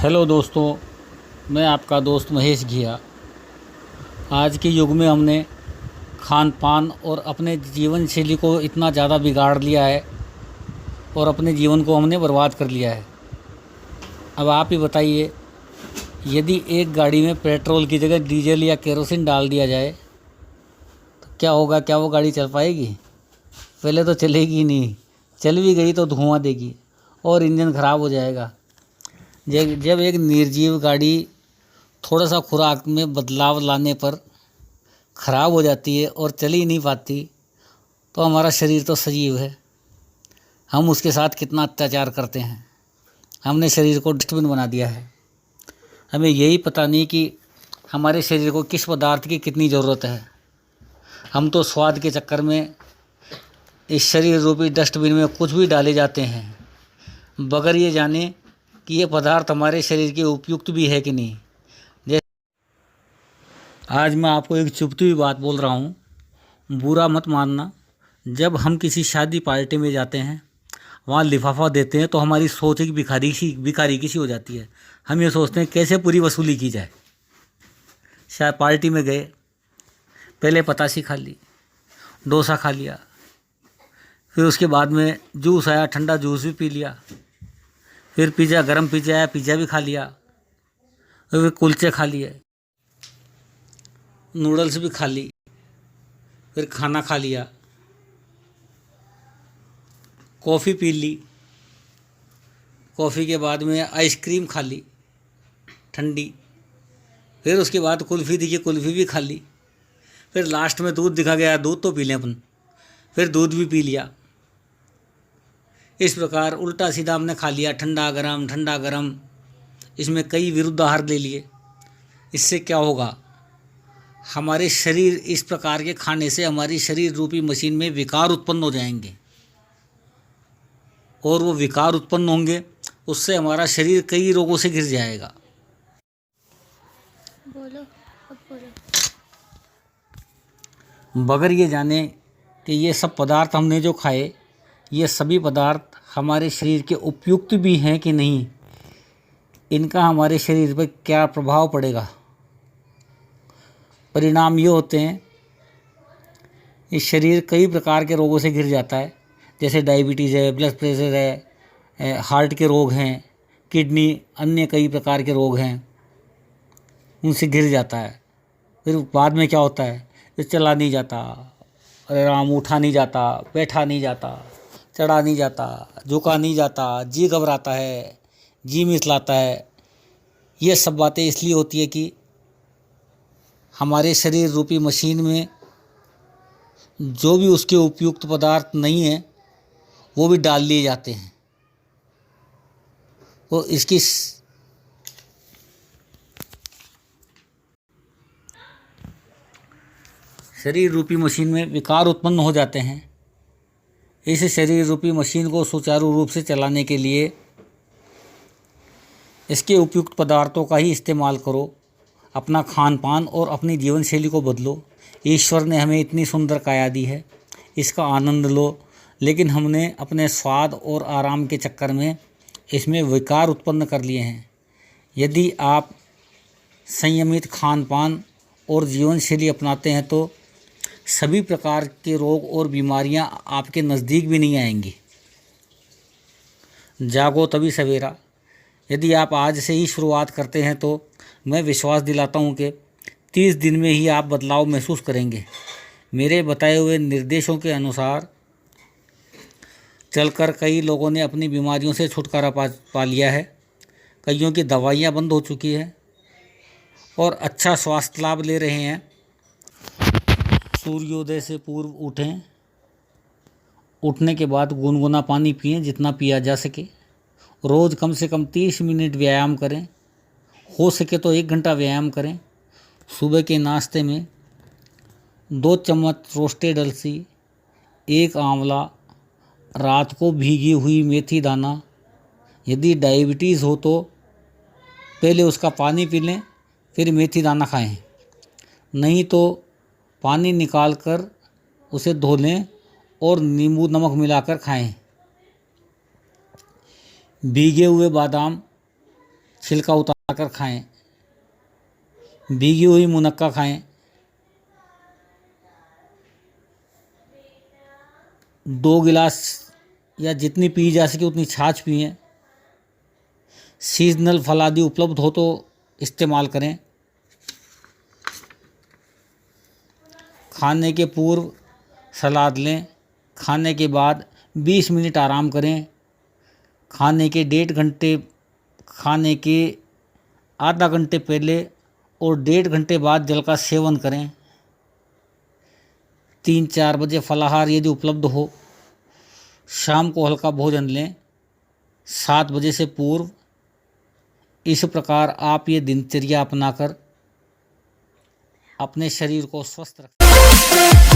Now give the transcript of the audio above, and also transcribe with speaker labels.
Speaker 1: Hello दोस्तों, मैं आपका दोस्त महेश घिया। आज के युग में हमने खान पान और अपने जीवन शैली को इतना ज़्यादा बिगाड़ लिया है और अपने जीवन को हमने बर्बाद कर लिया है। अब आप ही बताइए, यदि एक गाड़ी में पेट्रोल की जगह डीजल या केरोसिन डाल दिया जाए तो क्या होगा? क्या वो गाड़ी चल पाएगी? पहले तो चलेगी ही नहीं, चल भी गई तो धुआं देगी और इंजन ख़राब हो जाएगा। जब एक निर्जीव गाड़ी थोड़ा सा खुराक में बदलाव लाने पर ख़राब हो जाती है और चल ही नहीं पाती, तो हमारा शरीर तो सजीव है, हम उसके साथ कितना अत्याचार करते हैं। हमने शरीर को डस्टबिन बना दिया है। हमें यही पता नहीं कि हमारे शरीर को किस पदार्थ की कितनी ज़रूरत है। हम तो स्वाद के चक्कर में इस शरीर रूपी डस्टबिन में कुछ भी डाले जाते हैं, बगैर ये जाने कि ये पदार्थ हमारे शरीर के उपयुक्त भी है कि नहीं। जैसे आज मैं आपको एक चुभती हुई बात बोल रहा हूँ, बुरा मत मानना। जब हम किसी शादी पार्टी में जाते हैं, वहाँ लिफाफा देते हैं, तो हमारी सोच एक भिखारी की सी हो जाती है। हम ये सोचते हैं कैसे पूरी वसूली की जाए। शायद पार्टी में गए, पहले पतासी खा ली, डोसा खा लिया, फिर उसके बाद में जूस आया, ठंडा जूस भी पी लिया, फिर पिज़्ज़ा, गरम पिज़्ज़ा आया, पिज़्ज़ा भी खा लिया, फिर कुलचे खा लिए, नूडल्स भी खा ली, फिर खाना खा लिया, कॉफ़ी पी ली, कॉफ़ी के बाद में आइसक्रीम खा ली ठंडी, फिर उसके बाद कुल्फ़ी दिखी, कुल्फ़ी भी खा ली, फिर लास्ट में दूध दिखा गया, दूध तो पी लें अपन, फिर दूध भी पी लिया। इस प्रकार उल्टा सीधा हमने खा लिया, ठंडा गरम। इसमें कई विरुद्ध आहार ले लिए। इससे क्या होगा? हमारे शरीर, इस प्रकार के खाने से हमारी शरीर रूपी मशीन में विकार उत्पन्न हो जाएंगे, और वो विकार उत्पन्न होंगे, उससे हमारा शरीर कई रोगों से घिर जाएगा।
Speaker 2: बोलो, अब बोलो।
Speaker 1: बगैर ये जाने कि ये सब पदार्थ हमने जो खाए, ये सभी पदार्थ हमारे शरीर के उपयुक्त भी हैं कि नहीं, इनका हमारे शरीर पर क्या प्रभाव पड़ेगा। परिणाम ये होते हैं, इस शरीर कई प्रकार के रोगों से घिर जाता है। जैसे डायबिटीज़ है, ब्लड प्रेशर है, हार्ट के रोग हैं, किडनी, अन्य कई प्रकार के रोग हैं, उनसे घिर जाता है। फिर बाद में क्या होता है? ये चला नहीं जाता, अरे राम, उठा नहीं जाता, बैठा नहीं जाता, चढ़ा नहीं जाता, झुका नहीं जाता, जी घबराता है, जी मिचलाता है। ये सब बातें इसलिए होती है कि हमारे शरीर रूपी मशीन में जो भी उसके उपयुक्त पदार्थ नहीं है, वो भी डाल लिए जाते हैं। तो इसकी शरीर रूपी मशीन में विकार उत्पन्न हो जाते हैं। इस शरीर रूपी मशीन को सुचारू रूप से चलाने के लिए इसके उपयुक्त पदार्थों का ही इस्तेमाल करो। अपना खान पान और अपनी जीवन शैली को बदलो। ईश्वर ने हमें इतनी सुंदर काया दी है, इसका आनंद लो, लेकिन हमने अपने स्वाद और आराम के चक्कर में इसमें विकार उत्पन्न कर लिए हैं। यदि आप संयमित खान पान और जीवन शैली अपनाते हैं तो सभी प्रकार के रोग और बीमारियां आपके नज़दीक भी नहीं आएंगी। जागो तभी सवेरा। यदि आप आज से ही शुरुआत करते हैं तो मैं विश्वास दिलाता हूं कि 30 दिन में ही आप बदलाव महसूस करेंगे। मेरे बताए हुए निर्देशों के अनुसार चलकर कई लोगों ने अपनी बीमारियों से छुटकारा पा लिया है। कईयों की दवाइयाँ बंद हो चुकी है और अच्छा स्वास्थ्य लाभ ले रहे हैं। सूर्योदय से पूर्व उठें, उठने के बाद गुनगुना पानी पिएं जितना पिया जा सके। रोज़ कम से कम 30 मिनट व्यायाम करें, हो सके तो 1 घंटा व्यायाम करें। सुबह के नाश्ते में 2 चम्मच रोस्टेड अलसी, 1 आंवला, रात को भीगी हुई मेथी दाना। यदि डायबिटीज़ हो तो पहले उसका पानी पी लें, फिर मेथी दाना खाएं। नहीं तो पानी निकाल कर उसे धो लें और नींबू नमक मिलाकर खाएं। भीगे हुए बादाम छिलका उतार कर खाएं। भीगी हुई मुनक्का खाएं। 2 गिलास या जितनी पी जा सके उतनी छाछ पिएं। सीजनल फल आदि उपलब्ध हो तो इस्तेमाल करें। खाने के पूर्व सलाद लें। खाने के बाद 20 मिनट आराम करें। खाने के आधा घंटे पहले और 1.5 घंटे बाद जल का सेवन करें। 3-4 बजे फलाहार यदि उपलब्ध हो। शाम को हल्का भोजन लें 7 बजे से पूर्व। इस प्रकार आप ये दिनचर्या अपनाकर अपने शरीर को स्वस्थ रखें।